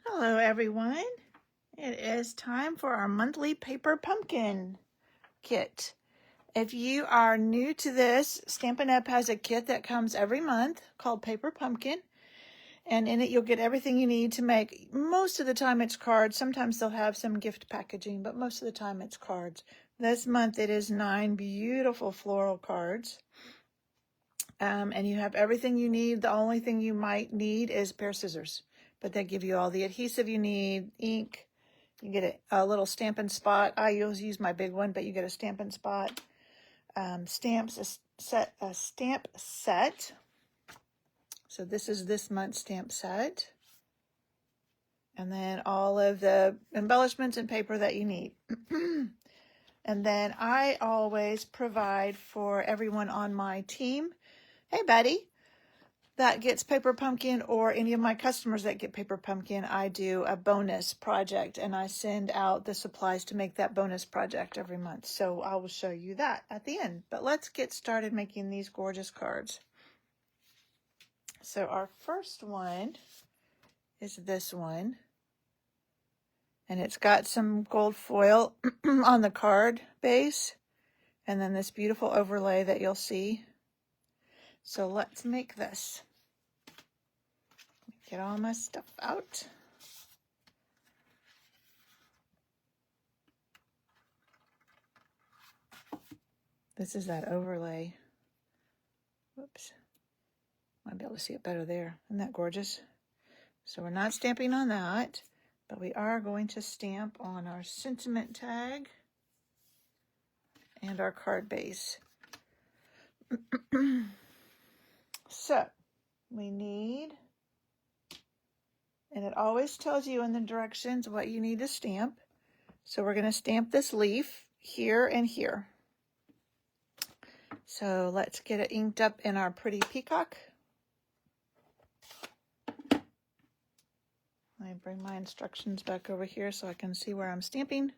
Hello everyone. It is time for our monthly paper pumpkin kit. If you are new to this, Stampin' Up! Has a kit that comes every month called Paper Pumpkin. And in it you'll get everything you need to make. Most of the time it's cards. Sometimes they'll have some gift packaging, but most of the time it's cards. This month it is 9 beautiful floral cards. And you have everything you need. The only thing you might need is a pair of scissors. But they give you all the adhesive you need, ink. You get a little Stampin' Spot. I always use my big one, but you get a Stampin' Spot. Stamps, a stamp set. So this is this month's stamp set. And then all of the embellishments and paper that you need. And then I always provide for everyone on my team. Hey, buddy. That gets Paper Pumpkin, or any of my customers that get Paper Pumpkin, I do a bonus project and I send out the supplies to make that bonus project every month. So I will show you that at the end. But let's get started making these gorgeous cards. So our first one is this one. And it's got some gold foil on the card base. And then this beautiful overlay that you'll see. So let's make this. Get all my stuff out. This is that overlay. Whoops. Might be able to see it better there. Isn't that gorgeous? So we're not stamping on that, but we are going to stamp on our sentiment tag and our card base. So we need, and it always tells you in the directions what you need to stamp. So we're going to stamp this leaf here and here. So let's get it inked up in our pretty peacock. Let me bring my instructions back over here so I can see where I'm stamping.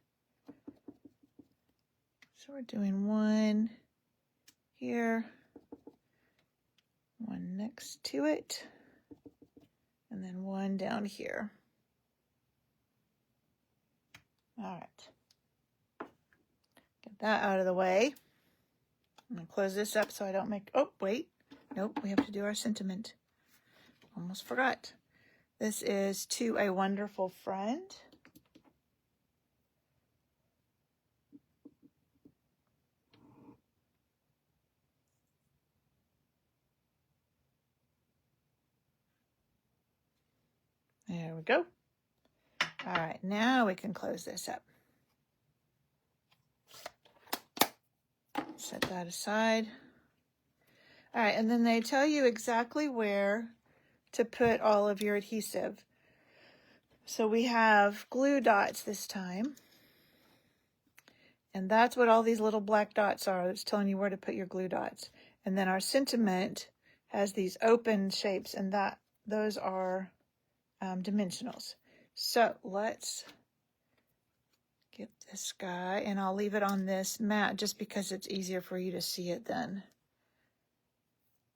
So we're doing one here, one next to it, and then one down here. All right. Get that out of the way. I'm going to close this up so I don't make, oh, wait. Nope, we have to do our sentiment. Almost forgot. This is To a Wonderful Friend. There we go. All right, now we can close this up. Set that aside. All right, and then they tell you exactly where to put all of your adhesive. So we have glue dots this time. And that's what all these little black dots are. It's telling you where to put your glue dots. And then our sentiment has these open shapes, and those are dimensionals. So let's get this guy, and I'll leave it on this mat just because it's easier for you to see it then.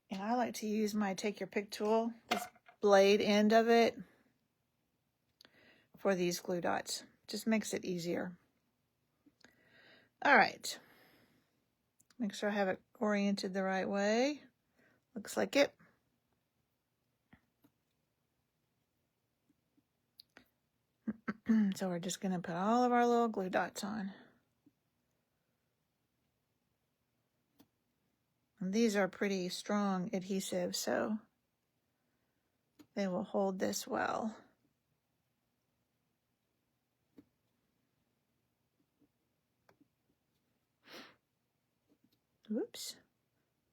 And I like to use my Take Your Pick tool, this blade end of it, for these glue dots. Just makes it easier. All right. Make sure I have it oriented the right way. Looks like it. So we're just going to put all of our little glue dots on. And these are pretty strong adhesive, so they will hold this well. Oops,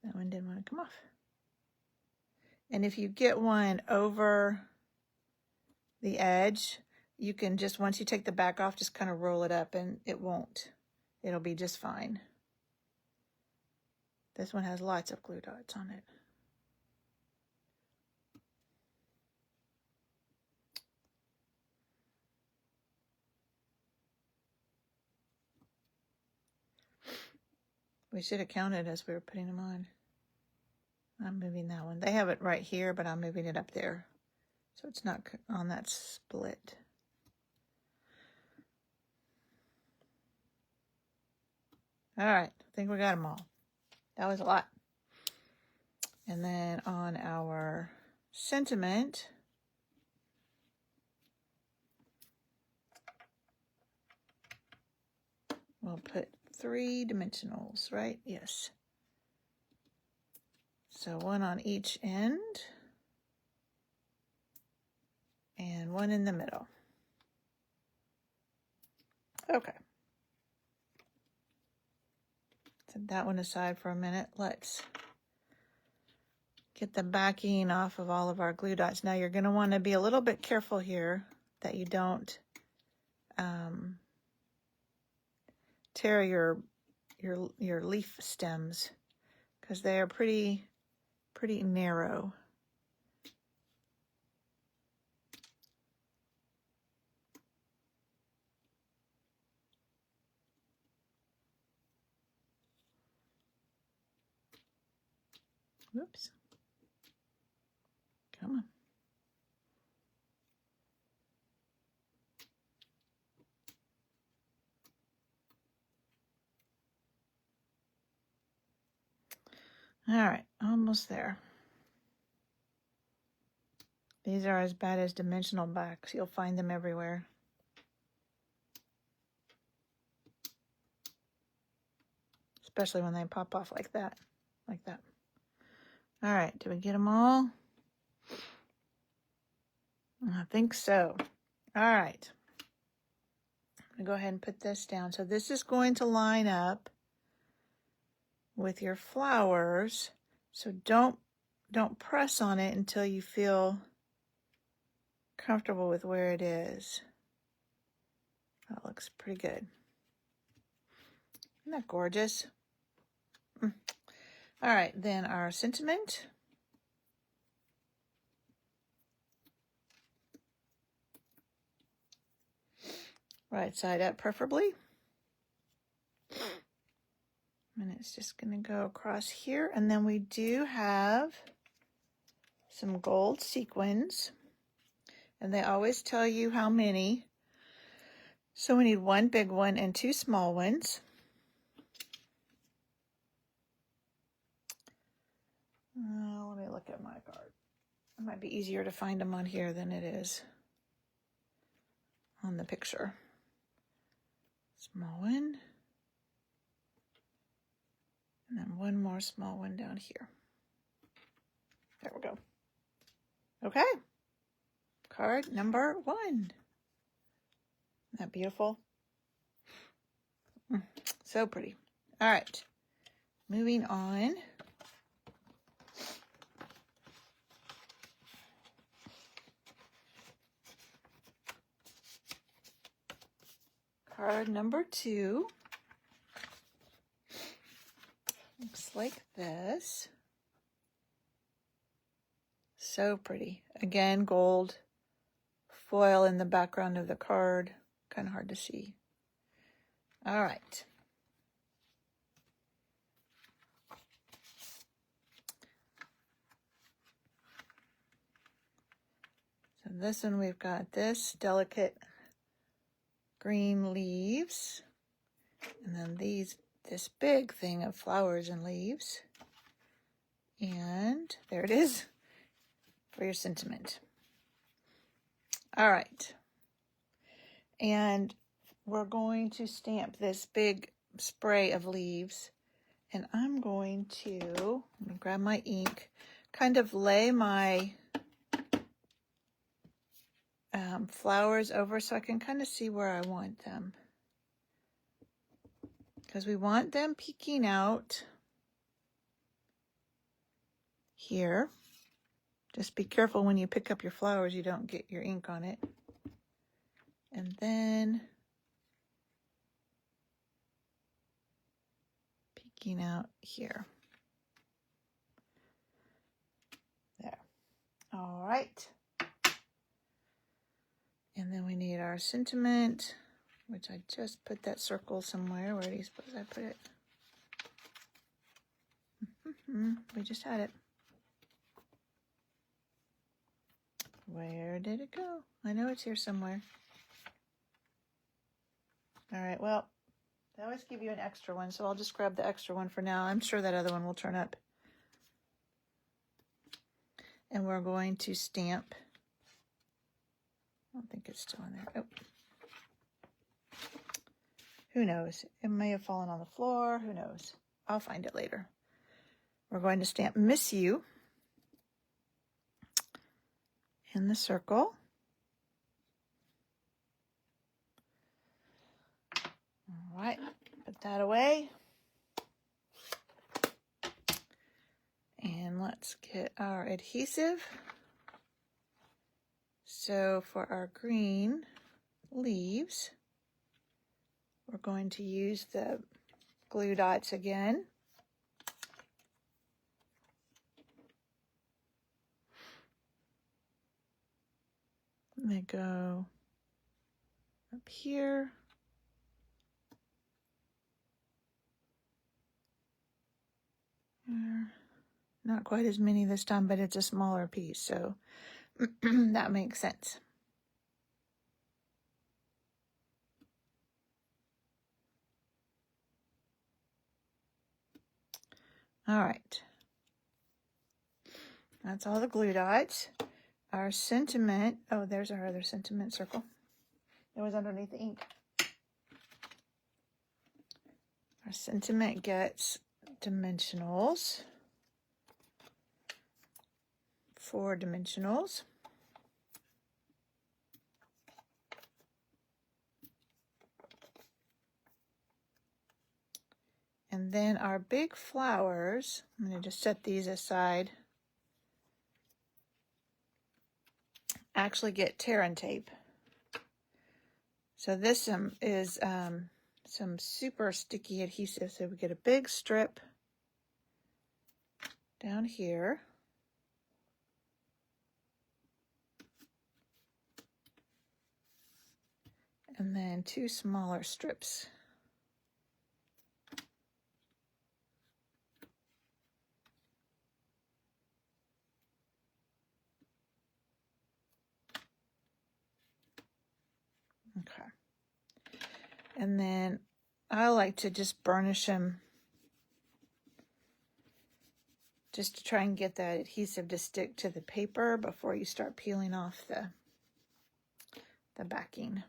that one didn't want to come off. And if you get one over the edge, you can just, once you take the back off, just kind of roll it up and it won't. It'll be just fine. This one has lots of glue dots on it. We should have counted as we were putting them on. I'm moving that one. They have it right here, but I'm moving it up there so it's not on that split. All right, I think we got them all. That was a lot. And then on our sentiment, we'll put 3 dimensionals, right? Yes. So 1 on each end and 1 in the middle. Okay. Set that one aside for a minute. Let's get the backing off of all of our glue dots. Now you're going to want to be a little bit careful here that you don't tear your leaf stems, because they are pretty narrow. Whoops. Come on. All right, almost there. These are as bad as dimensional backs. You'll find them everywhere. Especially when they pop off like that. Like that. All right, did we get them all? I think so. All right. I'm going to go ahead and put this down. So this is going to line up with your flowers. So don't press on it until you feel comfortable with where it is. That looks pretty good. Isn't that gorgeous? All right, then our sentiment. Right side up preferably. And it's just going to go across here. And then we do have some gold sequins. And they always tell you how many. So we need 1 big one and 2 small ones. Let me look at my card. It might be easier to find them on here than it is on the picture. Small one. And then 1 more small one down here. There we go. Okay. Card number 1. Isn't that beautiful? So pretty. All right. Moving on. Card number 2 looks like this. So pretty. Again, gold foil in the background of the card. Kind of hard to see. All right. So this one, we've got this delicate green leaves, and then this big thing of flowers and leaves, and there it is for your sentiment. All right, and we're going to stamp this big spray of leaves, and I'm going to, let me grab my ink, kind of lay my flowers over so I can kind of see where I want them, because we want them peeking out here. Just be careful when you pick up your flowers you don't get your ink on it. And then peeking out here. There. All right. And then we need our sentiment, which I just put that circle somewhere. Where do you suppose I put it? We just had it. Where did it go? I know it's here somewhere. All right, well, they always give you an extra one, so I'll just grab the extra one for now. I'm sure that other one will turn up. And we're going to stamp. I don't think it's still in there. Oh. Who knows? It may have fallen on the floor. Who knows? I'll find it later. We're going to stamp Miss You in the circle. All right, put that away. And let's get our adhesive. So for our green leaves, we're going to use the glue dots again. They go up here. Not quite as many this time, but it's a smaller piece, so that makes sense. All right. That's all the glue dots. Our sentiment, oh, there's our other sentiment circle. It was underneath the ink. Our sentiment gets dimensionals. 4 dimensionals. And then our big flowers, I'm going to just set these aside, actually get tear and tape. So this is some super sticky adhesive. So we get a big strip down here. And then 2 smaller strips. Okay. And then I like to just burnish them just to try and get that adhesive to stick to the paper before you start peeling off the backing.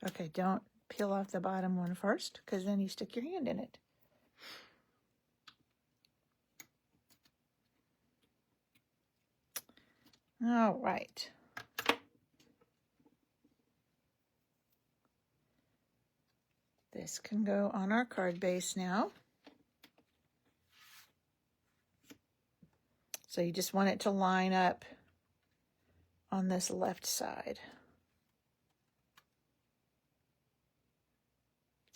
Okay, don't peel off the bottom one first, because then you stick your hand in it. All right. This can go on our card base now. So you just want it to line up on this left side.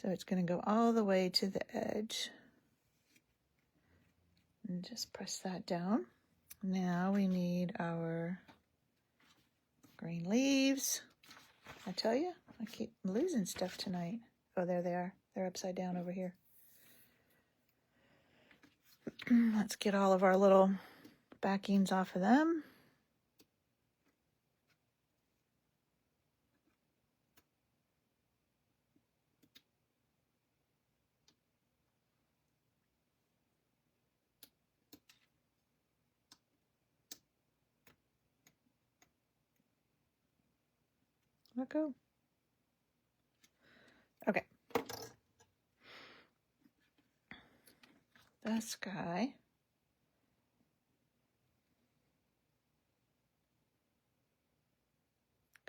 So it's going to go all the way to the edge. And just press that down. Now we need our green leaves. I tell you, I keep losing stuff tonight. Oh, there they are. They're upside down over here. Let's get all of our little backings off of them. Let go. Okay. The sky.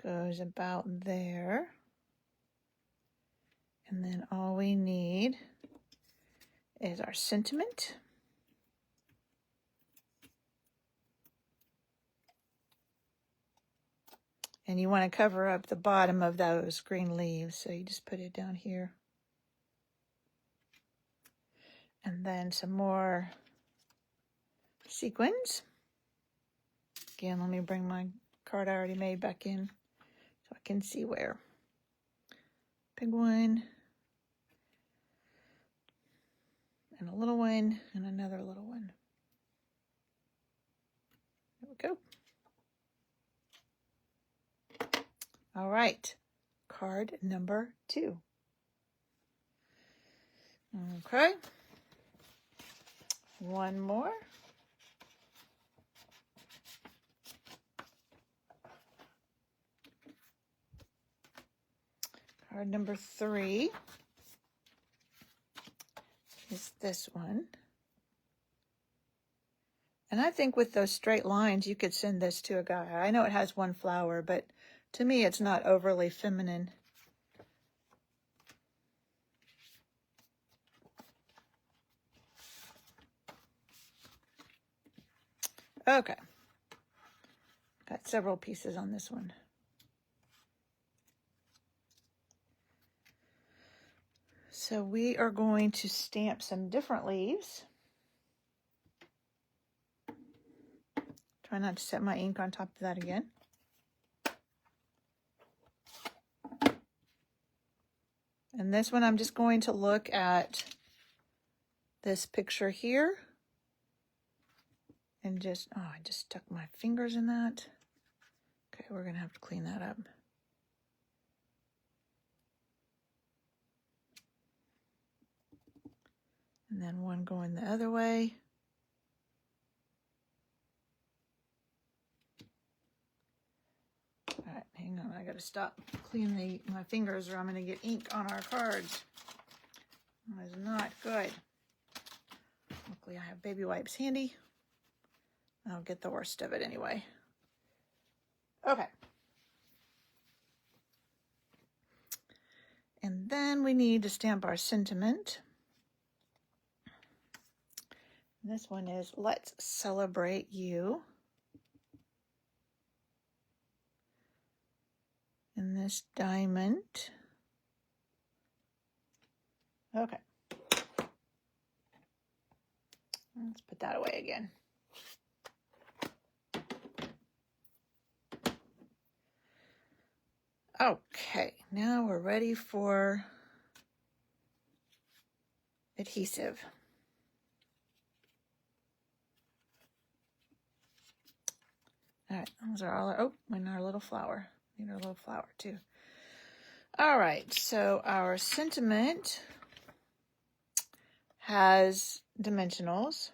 Goes about there. And then all we need is our sentiment. And you want to cover up the bottom of those green leaves, so you just put it down here. And then some more sequins. Again, let me bring my card I already made back in so I can see where. Big one. And a little one and another little one. There we go. All right, card number 2. Okay, one more. Card number 3 is this one. And I think with those straight lines, you could send this to a guy. I know it has one flower, but to me, it's not overly feminine. Okay. Got several pieces on this one. So we are going to stamp some different leaves. Try not to set my ink on top of that again. And this one, I'm just going to look at this picture here. And just, oh, I just stuck my fingers in that. Okay, we're going to have to clean that up. And then one going the other way. All right, hang on. I got to stop cleaning my fingers or I'm going to get ink on our cards. That is not good. Luckily, I have baby wipes handy. I'll get the worst of it anyway. Okay. And then we need to stamp our sentiment. This one is Let's Celebrate You. And this diamond. Okay. Let's put that away again. Okay, now we're ready for adhesive. All right, those are all our, oh, and our little flower. Need our little flower too. All right, so our sentiment has dimensionals.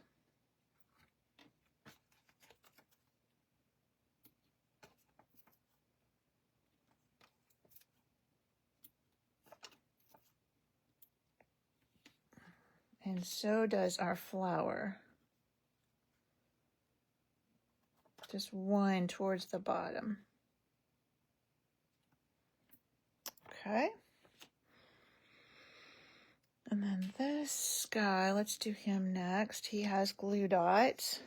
And so does our flower. Just one towards the bottom. Okay. And then this guy, let's do him next. He has glue dots.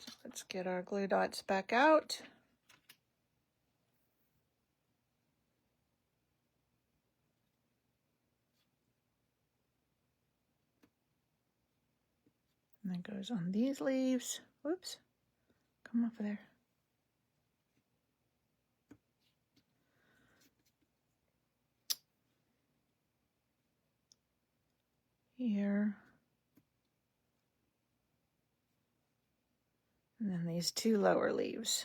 So let's get our glue dots back out. And then goes on these leaves. Whoops. Come off of there. Here. And then these 2 lower leaves.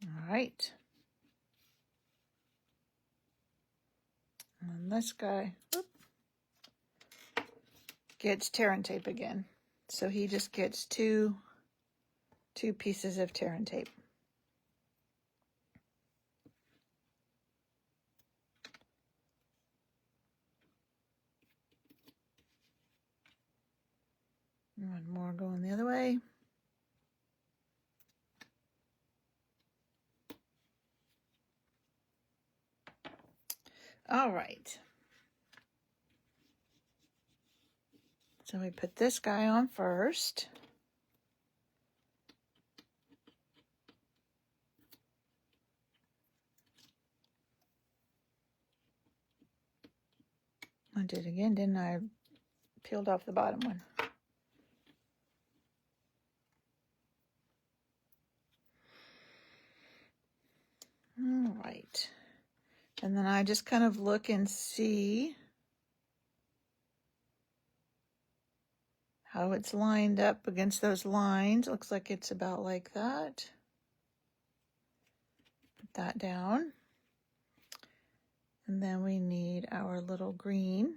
All right. And then this guy gets tear and tape again. So he just gets two pieces of tear and tape. One more going the other way. All right. So we put this guy on first. I did it again, didn't I? Peeled off the bottom one. right. And then I just kind of look and see how it's lined up against those lines. Looks like it's about like that. Put that down. And then we need our little green.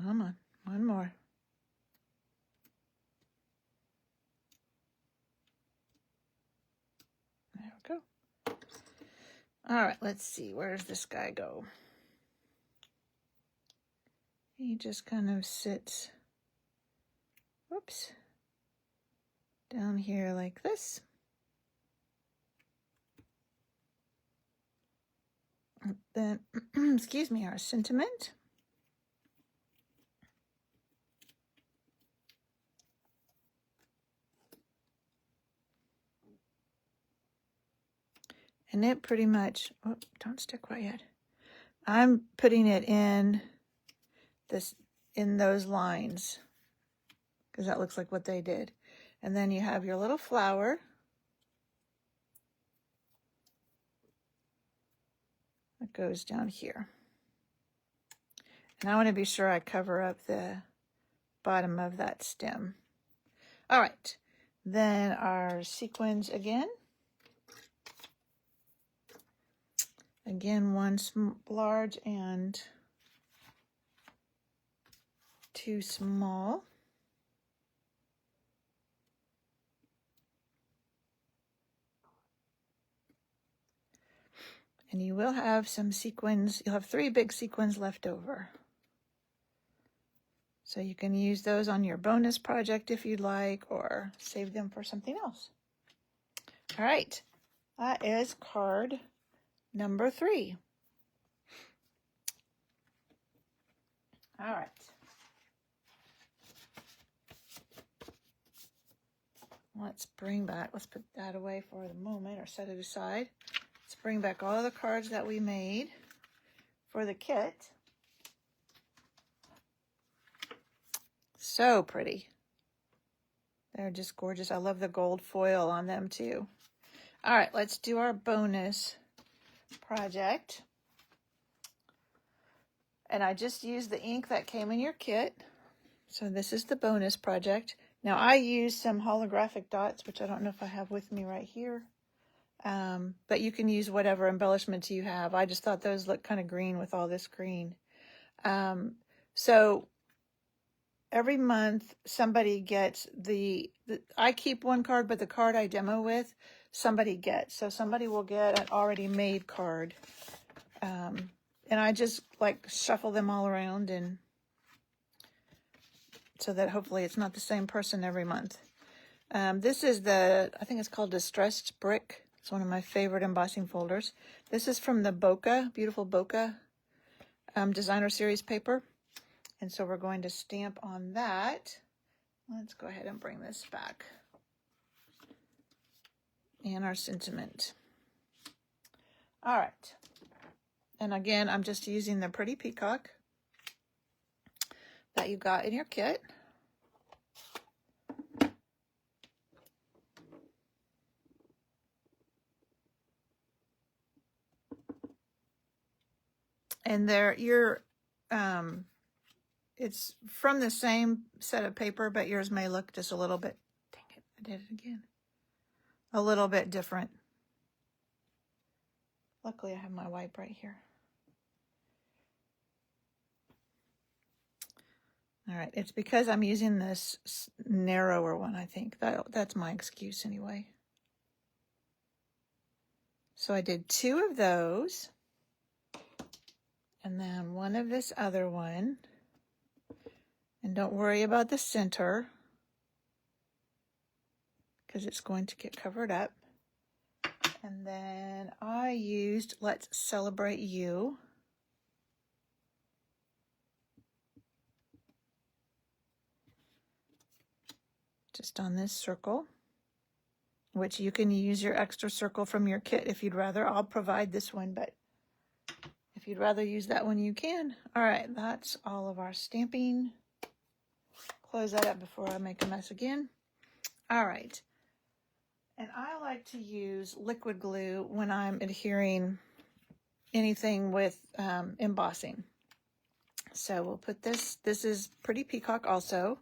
Come on, one more. There we go. All right, let's see, where does this guy go? He just kind of sits, whoops, down here like this. And then, excuse me, our sentiment. And it pretty much, oh, don't stick quite yet. I'm putting it in this, in those lines, because that looks like what they did. And then you have your little flower. That goes down here. And I want to be sure I cover up the bottom of that stem. All right, then our sequins again. Again, one large and two small. And you will have some sequins. You'll have 3 big sequins left over. So you can use those on your bonus project if you'd like, or save them for something else. All right, that is card number 3. All right. Let's put that away for the moment, or set it aside. Let's bring back all of the cards that we made for the kit. So pretty. They're just gorgeous. I love the gold foil on them too. All right, let's do our bonus project. And I just used the ink that came in your kit. So this is the bonus project. Now I used some holographic dots, which I don't know if I have with me right here. But you can use whatever embellishments you have. I just thought those look kind of green with all this green. So every month somebody gets I keep one card, but the card I demo with, somebody gets. So somebody will get an already made card. And I just like shuffle them all around, and so that hopefully it's not the same person every month. This is I think it's called Distressed Brick. It's one of my favorite embossing folders. This is from the Bokeh, beautiful Bokeh designer series paper. And so we're going to stamp on that. Let's go ahead and bring this back. And our sentiment. All right. And again, I'm just using the Pretty Peacock that you got in your kit. And it's from the same set of paper, but yours may look just a little bit, dang it, I did it again, a little bit different. Luckily I have my wipe right here. All right, it's because I'm using this narrower one, I think. That's my excuse anyway. So I did 2 of those, and then 1 of this other one. And don't worry about the center, because it's going to get covered up. And then I used Let's Celebrate You. just on this circle, which you can use your extra circle from your kit if you'd rather. I'll provide this one, but if you'd rather use that one, you can. All right, that's all of our stamping. Close that up before I make a mess again. All right. And I like to use liquid glue when I'm adhering anything with embossing. So we'll put this is Pretty Peacock also.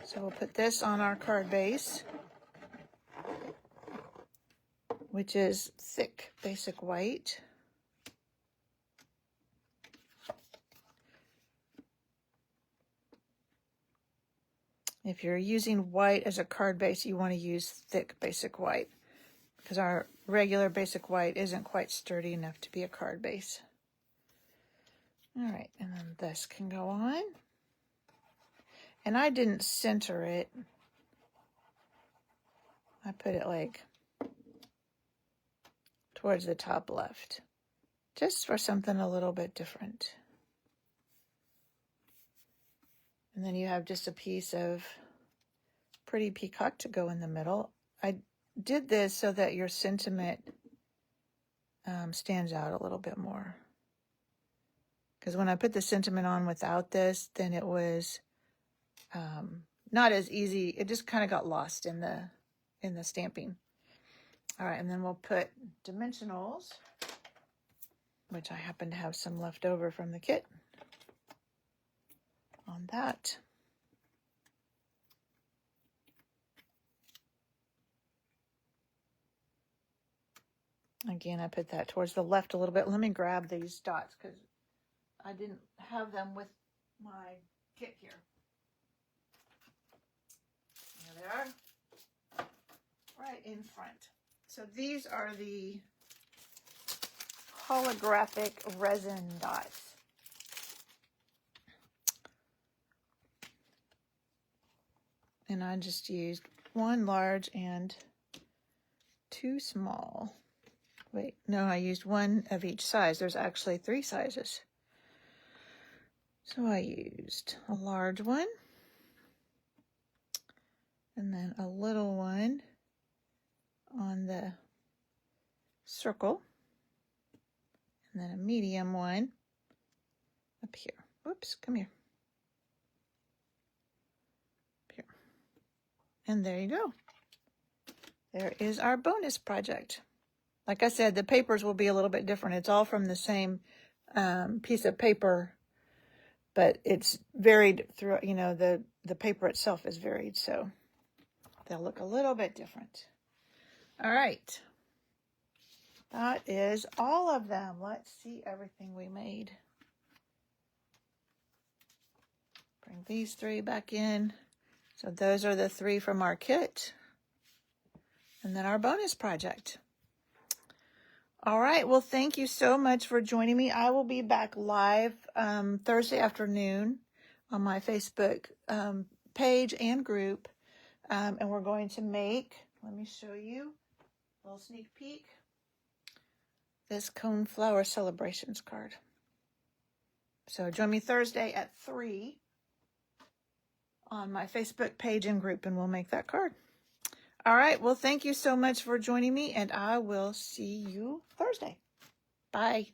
So we'll put this on our card base, which is thick basic white. If you're using white as a card base, you want to use thick basic white because our regular basic white isn't quite sturdy enough to be a card base. All right, and then this can go on. And I didn't center it. I put it like towards the top left, just for something a little bit different. And then you have just a piece of Pretty Peacock to go in the middle. I did this so that your sentiment stands out a little bit more. Because when I put the sentiment on without this, then it was not as easy. It just kind of got lost in the stamping. All right, and then we'll put dimensionals, which I happen to have some left over from the kit, on that. Again, I put that towards the left a little bit. Let me grab these dots because I didn't have them with my kit here. There they are, right in front. So these are the holographic resin dots. And I just used one large and two small. Wait, no, I used one of each size. There's actually 3 sizes. So I used a large one, and then a little one on the circle, and then a medium one up here. Whoops, come here. Up here. And there you go. There is our bonus project. Like I said, the papers will be a little bit different. It's all from the same piece of paper, but it's varied through, you know, the paper itself is varied, so they'll look a little bit different. All right. That is all of them. Let's see everything we made. Bring these 3 back in. So those are the 3 from our kit. And then our bonus project. All right. Well, thank you so much for joining me. I will be back live Thursday afternoon on my Facebook page and group. And we're going to make, let me show you a little sneak peek, this Coneflower Celebrations card. So join me Thursday at 3 on my Facebook page and group, and we'll make that card. All right. Well, thank you so much for joining me, and I will see you Thursday. Bye.